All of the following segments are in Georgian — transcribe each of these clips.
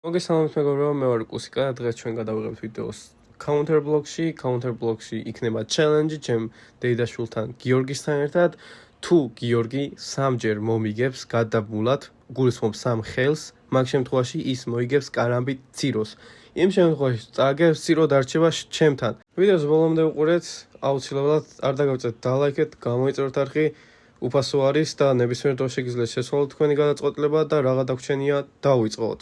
მოგესალმებით მეგობრებო, მე ვარ კუსიკა და დღეს ჩვენ გადავიღებთ ვიდეოს Counter-Block-ში იქნება challenge ჩემ დეიდაშვილთან გიორგისთან ერთად. თუ გიორგი სამჯერ მომიგებს გადაბმულად, გულისხმობს 3 ხელს, მაგ შემთხვევაში ის მოიგებს კარამბით ციროს. იმ შემთხვევაში წაგებს ცირო დარჩება ჩემთან. ვიდეოს ბოლომდე უყურეთ, აუცილებლად არ დაგავწეთ დალაიქეთ, გამოიწვევთ არხი. უფასო არის და ნებისმიერ დროს შეგიძლიათ შესვლა თქვენი გადაწყვეტილება და რაღა დაგვრჩენია დავიწყოთ.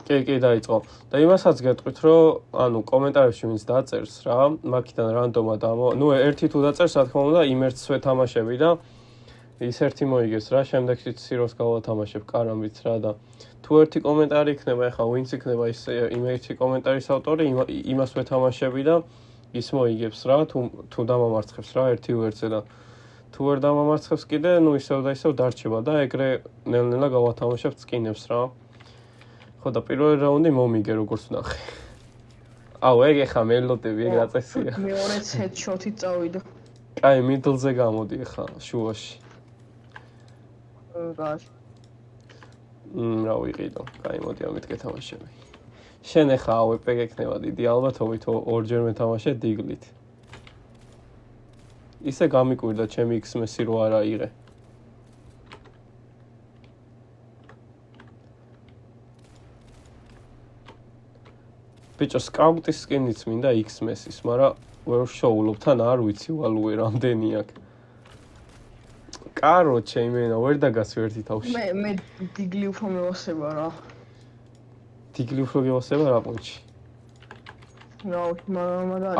კი, დაიწყო. და იმასაც გეტყვით, რომ ანუ კომენტარებში ვინც დაწერს რა, მაგიდან რანდომად ერთი თუ დაწერს, რა თქმა უნდა, იმ ერთს ვეთამაშები და ის ერთი მოიგებს რა, შემდეგში ციროს გავათამაშებ კარამბით რა და თუ ერთი კომენტარი იქნება, ეხლა ვინც იქნება ის იმ ერთი კომენტარის ავტორი, იმას ვეთამაშები და ის მოიგებს რა, თუ დამამარცხებს რა, 1-1-ზე და თუ ვერ დამამარცხებს კიდე, ნუ ისევ და ისევ დარჩება და ეგრე ნელ-ნელა გავათამაშებთ სკინებს რა. ხო და პირველი რაუნდი მომიგე როგორც ვნახე. აუ, ეგ ეხა მელოდები, ეგ დაწესია. მეორეც headshot-ით წავიდა. კაი, middle-ზე გამოდი ეხა შუაში. რაში? რა ვიყიდო. კაი, მოდი ამით გეთამაშები. შენ ეხა AWP გექნება დიდი ალბათობით ორჯერ მეთამაშე დიგლით. ისე გამიკვირდა ჩემი X-მესი რო არ აიღე. ბიჭო, სკაუტის სკინიც მინდა X-მესის, მაგრამ ვერ შოულობ, თან არ ვიცი ვალუე რამდენი აქვს. კაროჩე იმენა, ვერ დაგასვი ერთი თავში. მე დიგლი უფრო მევასება რა. დიგლი უფრო გევასება რა პუნჩი? მაგრამ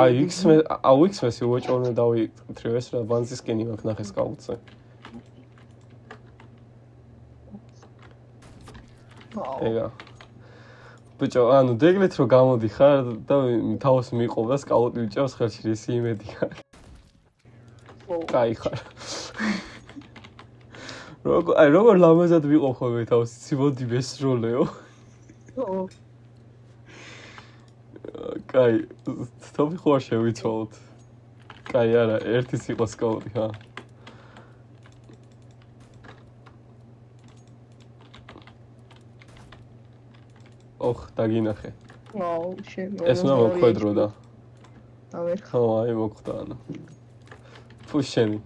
X-მესი უეჭორნე დავიტრივ ეს რა, ბანზის სკინი მაქვს ნახე სკაუტზე. ეგა. ბიჭო, ანუ დეგლით რო გამოდიხარ და თავს მიყობ და სკაუტი უჭავს ხელში ისი იმედი აქვს. კაი ხარ. როგორ ლამაზად ვიყო ხოლმე თავს, იცი მოდი მესროლეო. კაი, თოფი ხო არ შევიცვალოთ. კაი არა, ერთიც იყო სკაუტი, ხა. ოხ, დაგინახე. ეს უნდა მოქმედრო და. ხო, აი მოხვდა ანუ. ფუშენი.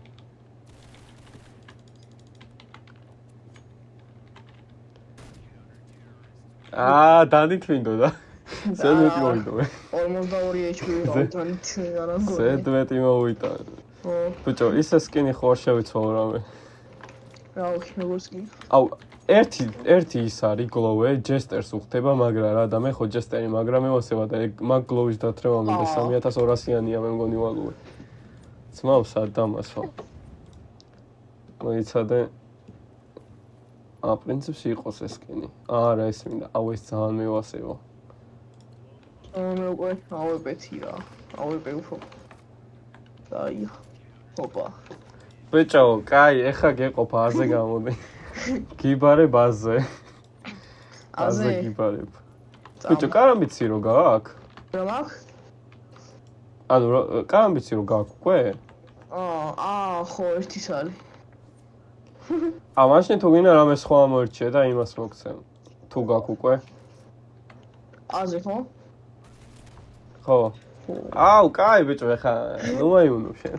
დანით მინდოდა. ზედმეტი მოვიტოვე. 42 HP დავთანით არა გონი. ზედმეტი მოვიტოვე. ბიჭო, ისე სკინი ხო არ შევიცვალო რამე. რა ვქი, როგორ სკინი? აუ, ერთი ის არის გლოვე, ჯესტერს უხდება, მაგრამ რა და მე ხო ჯესტერი, მაგრამ მევასება და ეგ მაგ გლოვის დათრევა მინდა 3200-იანია მე მგონი ვალუე. ძმავს არ დამასვა. მოიცადე. პრინციპში იყოს ეს სკინი. არა, ეს მინდა. აუ, ეს ძალიან მევასება. მე უკვე AWP-ი რა. AWP უფრო. დაი. ჰოპა. ბიჭო, კაი, ეხა გეყოფ აზე გამოდი. გიბარებ აზე. აზე გიბარებ. ბიჭო, კარამბიცი რო გაქვს? რა მაქვს? ანუ კარამბიცი რო გაქვს უკვე? ხო, ერთის არის. მაშინ თუ გინდა რამე სხვა მოერჩიე და იმას მოგცემ. თუ გაქვს უკვე? აზე ხო? ხო. აუ, კაი ბიჭო, ეხა ნუ აიუნო შენ.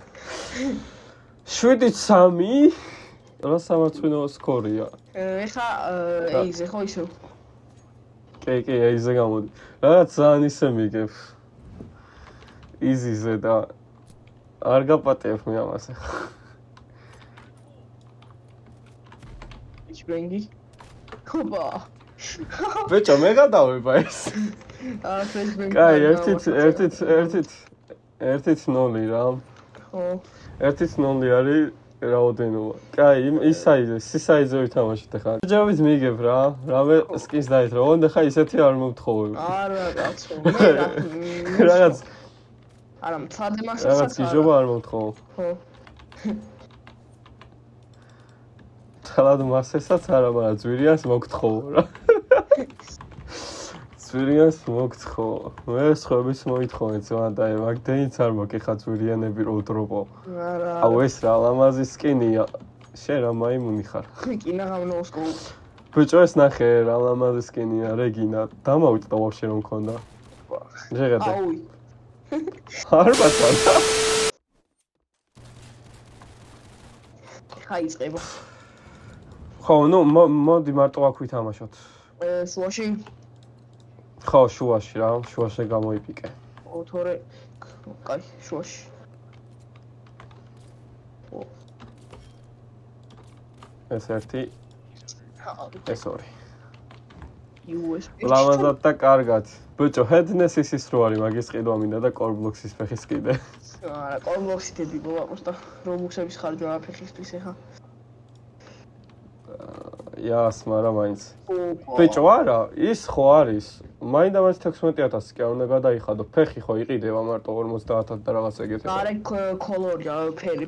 7-3 რა სამარცხვინო სკორია. ეხა ეიზე ხო ისევ? კი, ეიზე გამოდი. რაღაც ძალიან ისე მიგებ. იზიზე და არ გაპატიებ მე ამას ეხა. იჩბენგი. ხობა. ბიჭო, მე გადავება ეს. ფლეშბენგი. კაი, 1-0 რა. ხო. 1-0 არის რაოდენობა. კაი, ის საიზე ვითამაშეთ ახლა. ჯერჯერობით მიგებ რა. რამე სკინს დაითრა. ოღონდ ახლა ისეთი არ მომთხოვები. არა, კაცო. რაღაც არა, მწადე მაქსიმალურად. რაღაც გიჟობა არ მომთხოვ. ხო. თალად მასესაც არა, მაგრამ ძვირიანს მოგთხოვ რა. ძვირიანს მოგთხოვ. მე სხვების მოითხოვეთ ზოგადად და მაგდენიც არ მაქვს ხა ძვირიანები რო დროპო. არა. აუ ეს რა ლამაზი სკინია. შენ რა მაიმუნი ხარ? კინა გამნოსკო. ბიჭო ეს ნახე რა ლამაზი სკინია რეგინა დამავიწყდა ვაფშე რომ მქონდა შეხედე აუი არ ბატონო ხაიწყება ხო ნუ მოდი მარტო აქ ვითამაშოთ სუაში ხო შუაში რა შუაში გამოიპიკე თორე კაი შუაში ეს ერთი ეს ორი USB ლამაზად და კარგად ბიჭო ჰედნესისის რო არის მაგის ყიდვა მინდა და კორბლოქსის ფეხის კიდე არა კორბლოქსი დედი ბოლოს და რობუქსების ხარჯვა ფეხისთვის ეხა იას მაგრამ მაინც ბიჭო არა ის ხო არის მაინდა-მაინც 16000 კი არ უნდა გადაიხადო ფეხი ხო იყიდება მარტო 50000 და რაღაც ეგეთება არა კოლორია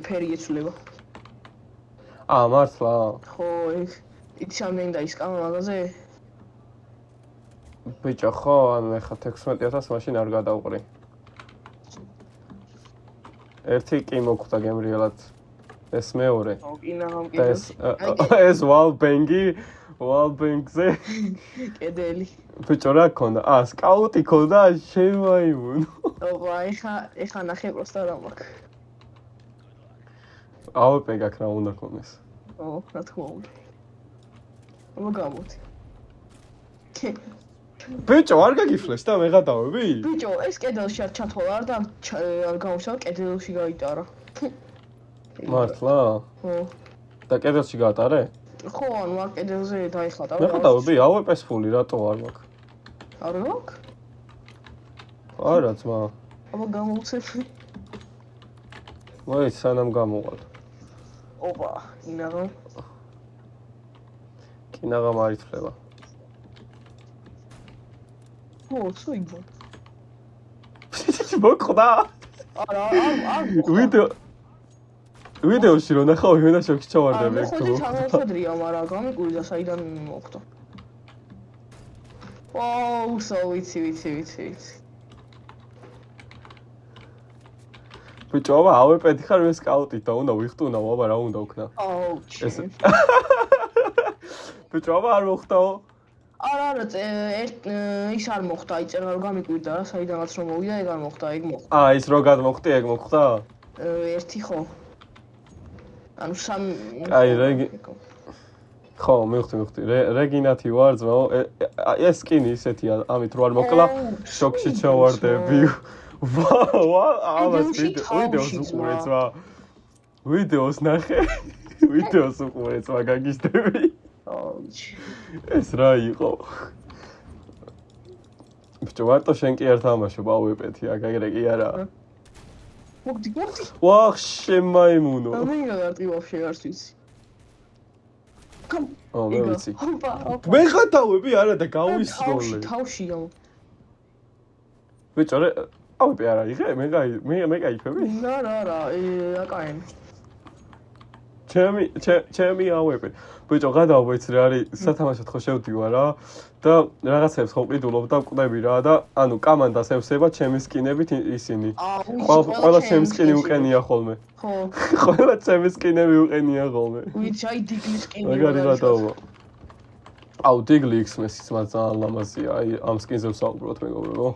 ფერი ეცვლება მართლა ხო იცი ამდენი დაისკამა მაგაზე ბიჭო ხო ანუ ეხა 16000 მაშინ არ გადავყრი ერთი კი მოკვდა გემრიელად ეს მეორე ეს ვალბენგზე კედელი ბიჭო რა ქონდა სკაუტი ქონდა შემაიმუნ ოპა ეხა ნახე პროსტა რა მაქვს ავეპე გაქ რა უნდა ქონდეს რა თქმა უნდა აბა გამოდი ბიჭო არ გაგიფლეს და მე გადავები ბიჭო ეს კედელში არ ჩათვალა არ და არ გამოსავალ კედელში გაიტარა მართლა ხო და კედელში გაატარე ხო ანუ არ კედელზე დაიხატა მე გადავები ავეპეს ფული რატო არ მაქვს არ მაქვს არა ძმა აბა გამოვცეთ მოიც სანამ გამოვალ ოპა ინაღამ კინაღამ არ ითვლება ო სუიგო მოკვდა არა ვიდეოში რო ნახავ ვინა შოქში ჩავარდები ხო ხო თანხმადია მაგრამ გამიკვირდა საიდან მოხდა ოუ სო ვიცი ბიჭო აბა ავეპედი ხარ ეს სკაუტით და უნდა ვიხტუნაო აბა რა უნდა ვქნა აუ ეს ბიჭო აბა არ მოხდაო არა ის არ მოხდა აი წერა რომ გამიკვირდა რა საიდანაც რომ მოვიდა ეგ არ მოხდა ეგ მოხდა ის რო გადმოხდი ეგ მოხდა ერთი ხო ანუ სამი ხო მივხვდი რეგინათი ვარ ძმაო ეს სკინი ისეთია ამით რო არ მოკლა შოქში ჩავარდები ვიდეოს ნახე ვიდეოს უყურე ძმა გაგიზდები ეს რა იყო ბიჭო მარტო შენ კი არ თამაშობ ავეპეთი აგერე კი არა მოგდი ვახ შემაიმუნო მე გაგარტი ვაფშე არც ვიცი მე ვიცი მე ხატავები არა და გავისროლე თავში ბიჭო ავეპე არა იღე მე გაიფები არა აკაენ ჩემი ავეპე ბიჭო გადავეც რა არის სათამაშოდ ხო შევდივარ რა და რაღაცებს ხო ყიდულობ და ვკვდები რა და ანუ კამანდას ევსება ჩემი სკინებით ისინი ყველა ჩემი სკინი უყენია ხოლმე ხო ყველა ჩემი სკინები უყენია ხოლმე ვიცი აი დიგლის სკინი მაგარი რატოა აუ დიგლი X-მეს ის მას ძალიან ლამაზია აი ამ სკინზე ვსაუბრობთ მეგობრებო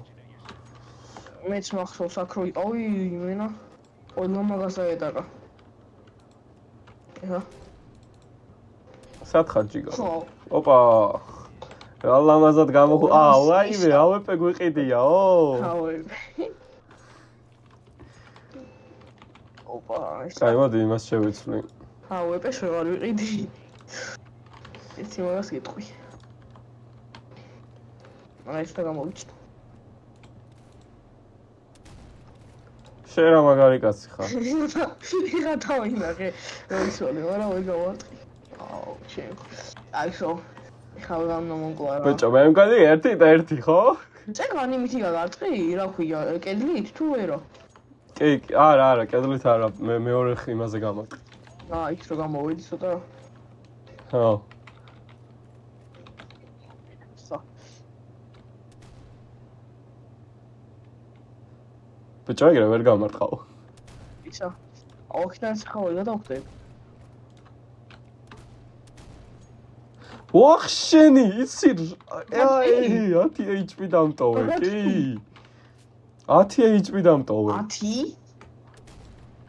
მეც მახსოვს აქ რო იყავი იმენა ყველა მაგას დაეტაკა ეხა სათხარ ჯიგა ხო ოპა რა ლამაზად გამოხო ვაიმე ავეპე გვიყიდიაო ავეპე ოპა აი მოდი იმას შევიცვლი ავეპე შევარ ვიყიდი იცი მაგას გიტყვი აი ეს და გამოვიჩნდა შენ რა მაგარი კაცი ხარ იღა თავინახე რომ ისოლე მაგრამ ვერ გავარტყი აუ ჩემ აი შო ხალხამ მომკლა რა ბიჭო მე მგონი ერთი და ერთი ხო წეგანი მითი გაგარტყი რა ქვია კედლით თუ ვერო კი არა კედლით არა მე მეორე იმაზე გამარტყი იქ რო გამოვიდი ცოტა ხო ბიჭო ეგრე ვერ გამარტყავ ისა აუქიდან ხავი გადავხდები ვახშენი, იცი? აი, 10 HP დამტოვე, კი. 10 HP დამტოვე. 10?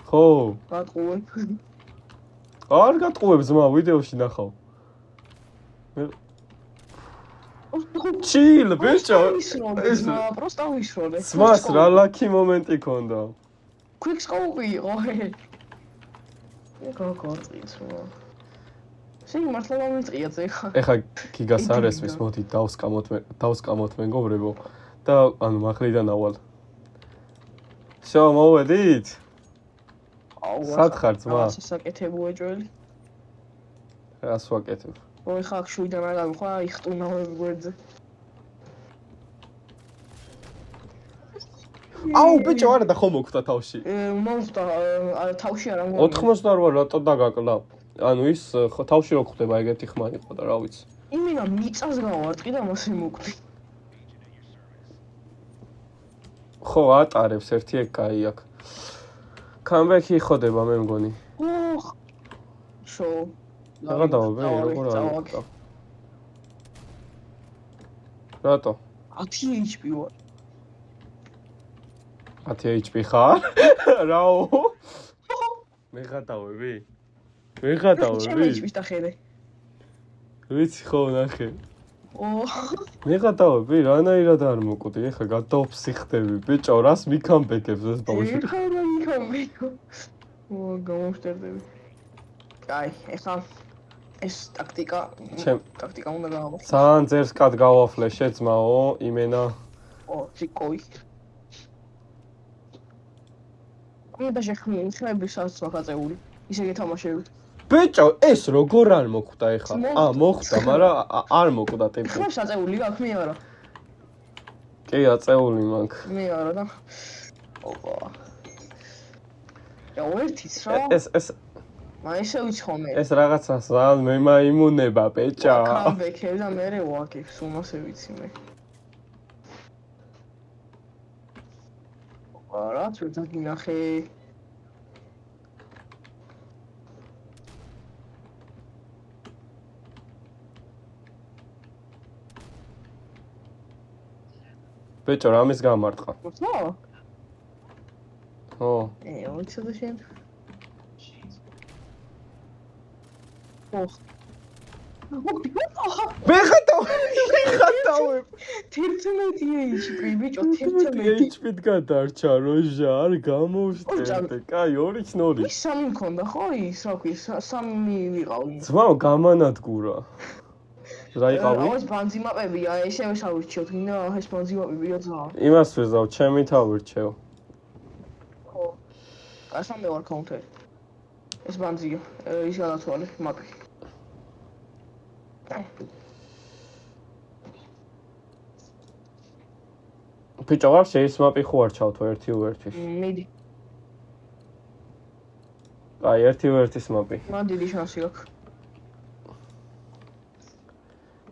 ხო. გატყუებ. არ გატყუებ ზმა, ვიდეოში ნახავ. ჩილ, ბიჭო. ეს просто ვისროლე. ზმას რა ლაკი მომენტი ქონდა. quick scope იყო. გაკორწის რა. შენ მართლა მომიწია ეხა. ეხა გიგას არ ესმის, მოდი დავსკამოთ მეგობრებო და ანუ მახლიდან ავალ. შო, მოვედით? სად ხარ ძმა? სასაკეთებოა ჯველი. რას ვაკეთებ? ой, ხა შვიდან არ გამხვა, იხტუნავებ გვერდზე. აუ, ბიჭო, არა და ხომ მოხდა თავში? მოხდა, თავში არ ამგონი. 88 რატო დაგაკლა? ანუ ის თავში რო ხდება ეგეთი ხმა იყო და რა ვიცი. იმენა მიწას გავარტყი და მასე მოკვდი. ხო, ატარებს ერთი ეგ კაი აქ. კამბექი ხოდება მე მგონი. ოხ. შო. რა დავაბე, როგორ არის? რატო? 10 HP ვარ. 10 HP ხარ? რაო? მე გადავები? მე გადავები? ჩემი HP-ს დახედე. ვიცი ხო, ნახე. ოხ. მე გადავები? რანაირად არ მოკვდი? ეხლა გადავფსიხდები. ბიჭო, რას მიქამბეკებს ეს ბავშვი? მიქამბეკო. გამომშტერდები. კაი, ეხლა ეს ტაქტიკა უნდა გავამოხსნე. ძალიან ძერს კად გავაფლე შეძმაო, იმენა. ციკოი. უნდა შეხმები სადაც მაგაწეული. ისე გეთამაშები. ბიჭო, ეს როგორ არ მოხვდა ეხლა? მოხვდა, მაგრამ არ მოკვდა ტიპი. ხმებს აწეული გაქვს მე არა. კი, აწეული მაქვს. მე არა და. ოპა. და ერთიც რა. ეს მაისე ვიცხომე. ეს რაღაცა ძალიან მე მაიმუნება, ბიჭო. კამბექები და მე ვაკებს, უმასე ვიცი მე. ოპა, რაც ვერ დაგინახე. ბიჭო, რამის გამარტყა? ხო? ხო. ვიცოდი შენ. ოხ. მე ხატავებ. 11 HP, ბიჭო, 11. HP-თ გადარჩა როჟა, არ გამოვშტერდე. კაი, 2-0. ის 3 მქონდა ხო ის, რა ქვია, 3 ვიყავი. ძმაო, გამანადგურა. რა იყავი? ეს ბანზიმაპებია, ესევე შავირჩევთ, მინდა ეს ბანზიმაპებია ძალიან. იმას ვეზავ, ჩემი თავირჩევ. ხო. გასამდე ვარ კაუნტერი. ეს ბანზია, ის გადათვალე, მაპი. ბიჭო, ვაფშე ის მაპი ხო არ ჩავთო 1-1-ის? მიდი. აი, 1-1-ის მაპი. მან დიდი შანსი აქვს.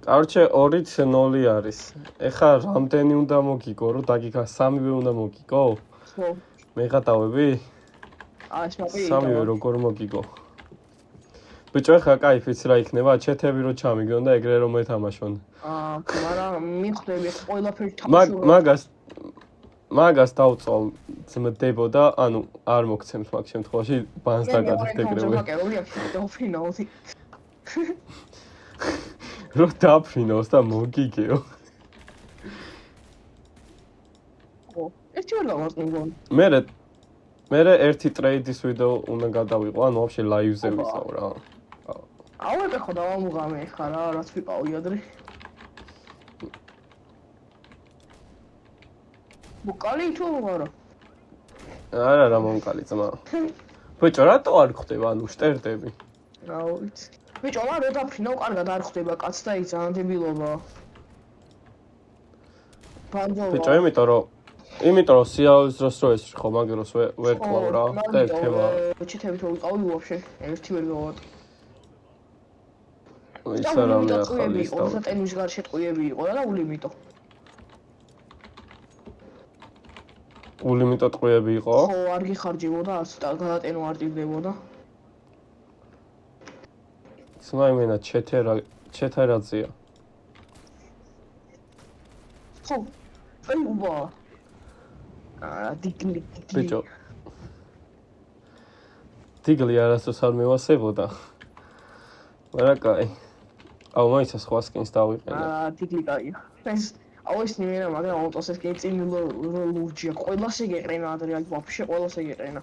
კარჩე 2-0 არის. ეხა რამდენი უნდა მოგიგო, რომ დაგიგა 3-ვე უნდა მოგიგო? ხო. მე გადავები? ეს მაპი. 3-ვე როგორ მოგიგო? ბიჭო, ეხა кайფ იცი რა იქნება, ჩეთები რო ჩამიგდონ და ეგრე რომ მეთამაშონ. მაგრამ მიხვდები ყველაფერი თამაშობ. მაგას დავწოლ ძმდებო და ანუ არ მოგცემს მაგ შემთხვევაში ბანს დაგადაგრები. რო დაფრინოს და მოგიგეო. ხო, ერთი ვერ გამარტყმობ. მე ერთი ტრეიდის ვიდეო უნდა გადავიყო, ანუ ვაფშე ლაივზე ვისაო რა. აუეპე ხო დავამუღამე ხა რა, რაც ვიყავი ადრე. მოკალი თუ არა? არა, მომკალი ძმა. ბიჭო, რატო არ ხდება, ანუ შტერდები? რა ვიცი. ბიჭო, მაგრამ რო დაფრინო, კარგად არ ხდება კაც და ის ძალიან დებილობაა. ბანძოვა. ბიჭო, იმიტომ რომ სიავის დროს რო ეს ხო მაგეროს ვერ კლავ რა და ეხება. ჩეთებით რო ვიყავი ვაფშე, ერთი ვერ გავატყი. ის არა მე ახალი ის და ტენვის გარ შეტყვიები იყო და ულიმიტო. ულიმიტო ტყვიები იყო? ხო, არ გიხარჯებოდა, არც გადატენო არ ტირდებოდა. სმაიმენა ჩეთერა ჩეთარაძეა. ხო. აი უბა. დიგლი. ბიჭო. დიგლი არასდროს არ მევასებოდა. მაგრამ კაი. აუ მაინც სხვა სკინს დავიყენე. დიგლი კაია. ეს ნიმერა მაგრამ აუტოს ეს კი წინ ლურჯია. ყველას ეგეყრენა ადრე აი ვაფშე ყველას ეგეყრენა.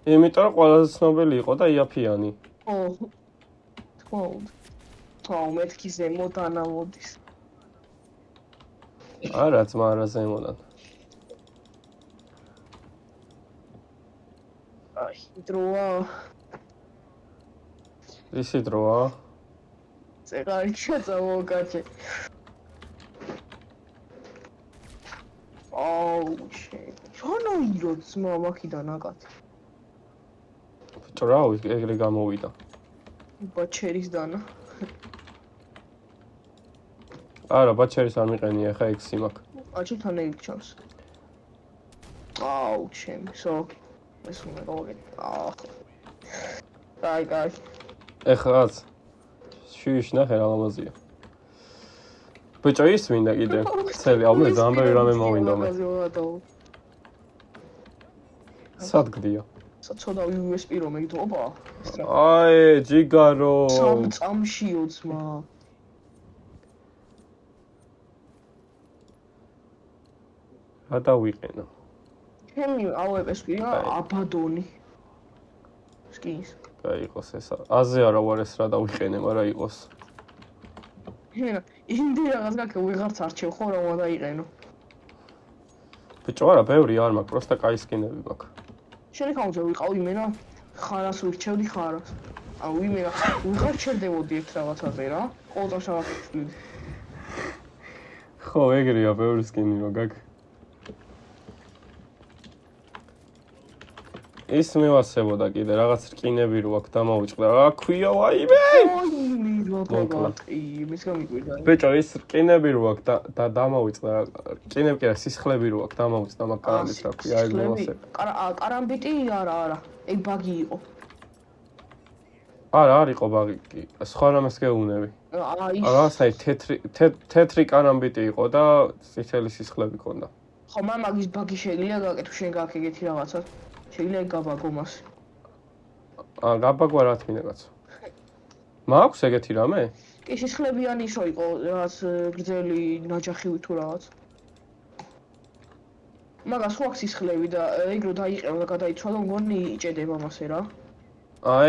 იმიტომ რომ ყველაზე ცნობილი იყო და იაფიანი. ო. აუ მეთქი ზემოთ ანამოდის. არა ძმა არა ზემოდან. აი დროა. ისი დროა? წეგარი შეწავო კაცი. აუ შენ აირო ძმა მაქიდან აკაცი. ბიჭო რა ეგრე გამოვიდა. ბაჩერის დანა. არა ბაჩერის არ მიყენია ხა ექსი მაქვს. აჩი თან ეგ ჩანს. აუ ჩემ სო ეს უნდა გავაკეთე. კაი. ეხლა შუიშ ნახე რა ლამაზია. ბიჭო ის მინდა კიდე. ცელი აუმე ზამბერი რამე მოვინდა მე. სად გდია? ცოტა USB რომ ეგდობა. აი ჯიგარო. წამშიო ძმა. რა დავიყენო? ჩემი ავებს კი აბადონი. სკინს. კაი იყოს ეს. აზე არა ვარ ეს რა დავიყენე, მაგრამ იყოს. ინდი რაღაც გაკე ვიღარც არჩევ ხო რომ დაიყენო. ბიჭო არა, ბევრი არ მაქვს, პროსტა კაი სკინები მაქვს. შენ ხაუძე ვიყავ იმენა ხარას ვირჩევდი ხარას. აუ იმენა ვიღარ ჩერდებოდი ერთ რაღაცაზე რა. ყოველდღე შევაკეთდი. ხო, ეგრეა, ბევრი სკინი რო გაქვს. ის მევასებოდა კიდე რაღაც რკინები რო აქვს დამოვიწყდა. რა ქვია ვაიმე? იმის გამიკვირდა. ბიჭო, ის რკინები რო აქვს და დამოვიწყდა. რკინები კი არა, სისხლები რო აქვს დამოვიწყდა, მაგ კარამბის რა ქვია, აი მევასებდა. კარამბიტი არა. ეგ ბაგი იყო. არა, არ იყო ბაგი კი. სხვა რამეს გეუბნები. რაღაცა თეთრი კარამბიტი იყო და წითელი სისხლები ჰქონდა. ხო, მაგის ბაგი შეიძლება გაკეთო შენ გაქვს ეგეთი რაღაცა. შეიძლება გაბაგო მას. გაბაგვა რა თქმა კაცო. მაქვს ეგეთი რამე? კი, სისხლებიანი ისო იყო, რაღაც გრძელი ნაჯახი თუ რაღაც. მაგას ხო აქვს სისხლები და ეგ რო დაიყერო და გადაიცვალო, მგონი იჭედება მასე რა.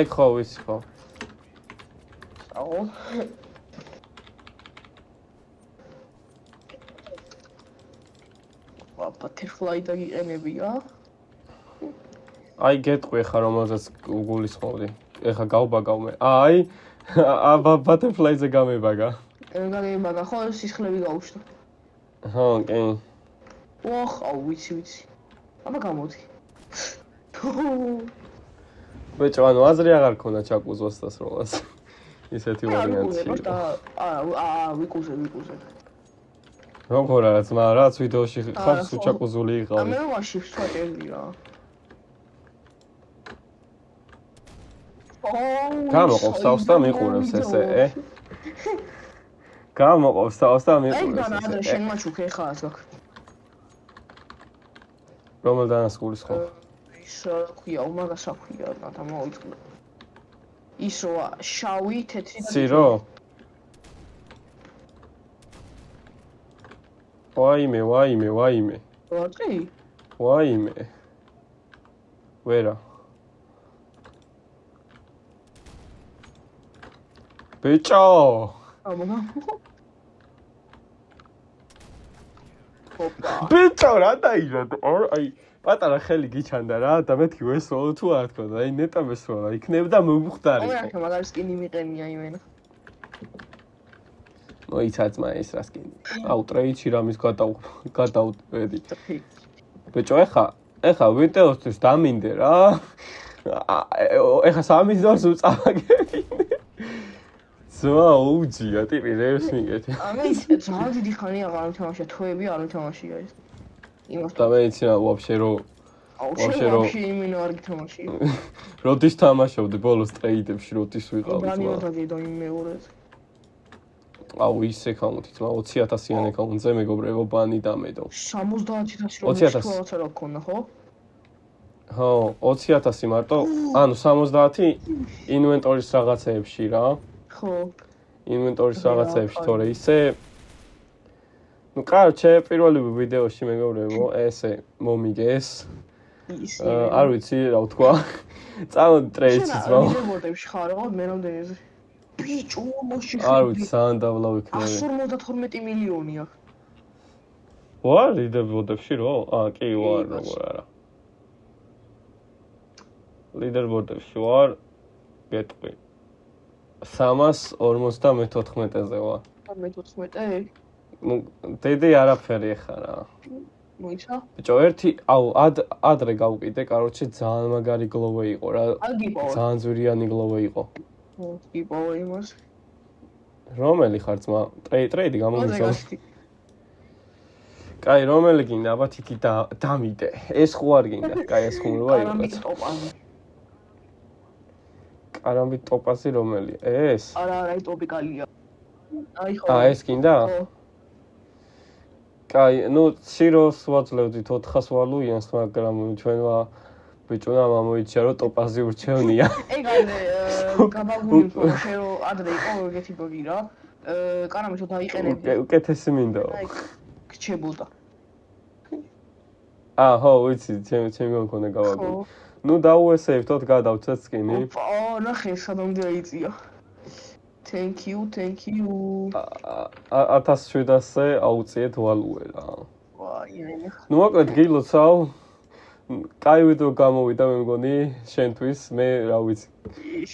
ეგ ხო ვიცი ხო. აო. ბათერფლაი დაგიყენებია. აი გეტყვი ხა რომელზეც გულისხმობდი. ეხა გავბაგავ მე. აი ბათერფლაიზე გამებაგა. გამებაგა ხო სისხლები გაუშვდა. ხო, კი. ოხ, აუ ვიცი. აბა გამოდი. ბიჭო, ანუ აზრი აღარ ქონდა ჩაკუზვას და სროლას. ისეთი ვარიანტი. ვიკუზე. როგორ არა ძმა, რაც ვიდეოში ხარ სულ ჩაკუზული იყავი. ამე ვაში ვსვატერდი რა. გამოყოფს თავს და მიყურებს ესე, გამოყოფს თავს და მიყურებს ესე. ეგ და შენ მაჩუქე ხა ასაკ. რომელ დანასკულის ხო? ის ქვია, უმაგას აქვია და მოვიწყდა. ისოა, შავი, თეთრი და ცირო? ვაიმე. ვატი? ვაიმე. ვერა. ბიჭო! აბა. ოპა. ბიჭო, რა დაიჟა? აი, პატარა ხელი გიჩანდა რა და მეთქი ვესროლო თუ არ თქო და აი ნეტა ვესროლა, იქნებდა მომხდარი. ო, მაგარი სკინი მიყენია იმენა. მოიცაძმა ეს რა სკინი. აუ, ტრეიჩი რამის გადავედი. ბიჭო, ეხა ვინდოუსთვის დამინდე რა. ეხა 3 დოლარს უწავაგებინე. ზოა უჯია, ტიპი რევს მიგეთი. ძალიან დიდი ხანი აღარ მითამაშია, თვეები არ მითამაშია ეს. იმას და მეცინა ვაფშე რო აუ ვაფშე, შენ რომ- ვაფშე იმენო არ გითამაში. როდის თამაშობდი ბოლოს ტრეიდებში, როდის ვიყავი ძმა. ბანიოთადი და იმ მეორედ. აუ ის ეკაუნტით, მა 20000-იან ეკაუნტზე მეგობრებო ბანი დამედო. 70000 რომ 20,000. რაღაცა რა გქონდა, ხო? ხო, 20000 მარტო, ანუ 70 ინვენტორის რაღაცეებში რა. ხო. ინვენტორის რაღაცეებში, თორე ისე ну, короче, პირველი ვიდეოში მეგობრებო, ესე მომიგეს. ის. არ ვიცი რა ვთქვა. წავედი ტრეიდში ძმა. ლიდერბორდებში ხარ რა, მე რამდენიზე? ბიჭო, მოშიხი. არ ვიცი, სან დავლა ვიქნები. 152 მილიონია. ვარ ლიდერბორდებში რო? კი, ვარ, როგორ არა. ლიდერბორდებში ვარ. გეტყვი. 354-ზე ვარ. 14? ну, დედი არაფერი ხარ რა. მოიცა? ბიჭო, ადრე გავყიდე, короче, ძალიან მაგარი გლოვე იყო რა. აგიპოვე. ძალიან ძვირიანი გლოვე იყო. გიპოვე იმას. რომელი ხარ ძმა? ტრეიდი გამომიწევ. ოზეგასტი. კაი, რომელი გინდა? აბა თითი დამიდე. ეს ხო არ გინდა? კაი, ეს ხუმრობა იყო. არამით ტოპაზი. კარამბი ტოპაზი რომელია? ეს? არა, ტოპიკალია. აი ხო. ეს გინდა? ხო. კაი, ну, ციროს ვაძლევდით 400 ვალუიანს, მაგრამ ჩვენმა ბიჭუნა მომიჩა რომ ტოპაზი ურჩევნია. ეგ არის გაბაგული პროშე რომ ადრე იყო ეგეთი ბოგი რა. კარამი თუ დაიყენებდი. უკეთესი მინდა. აი გჩებოდა. ხო, ვიცი, ჩემი მქონდა გავაგული. ну, დაუესეიფთოთ, გადავცეთ სკინი. ნახე, სადამდე აიწია. Thank you. 1700-ზე აუწიეთ ვალუე რა. ვაი. ну, მოკლედ გილოცავ. კაი ვიდეო გამოვიდა მე მგონი შენთვის, მე რა ვიცი.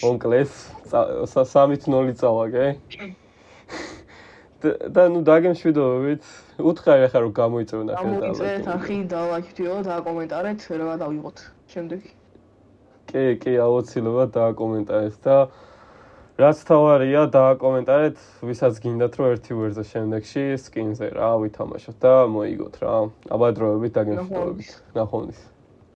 მომკლეს 3-0 წავაგე. და ну, დაგემშვიდობებით. უთხარი ახლა რომ გამოიწევნა ხელდა. გამოიწევთ, ახი დალაიქთიო და კომენტარეთ რა დავიღოთ შემდეგ. კი, აუცილებლად დააკომენტარეთ და რაც თავარია დააკომენტარეთ, ვისაც გინდათ რომ ერთი ვერზე შემდეგში სკინზე რა ვითამაშოთ და მოიგოთ რა. აბა დროებით დაგემშვიდობებით. ნახვამდის.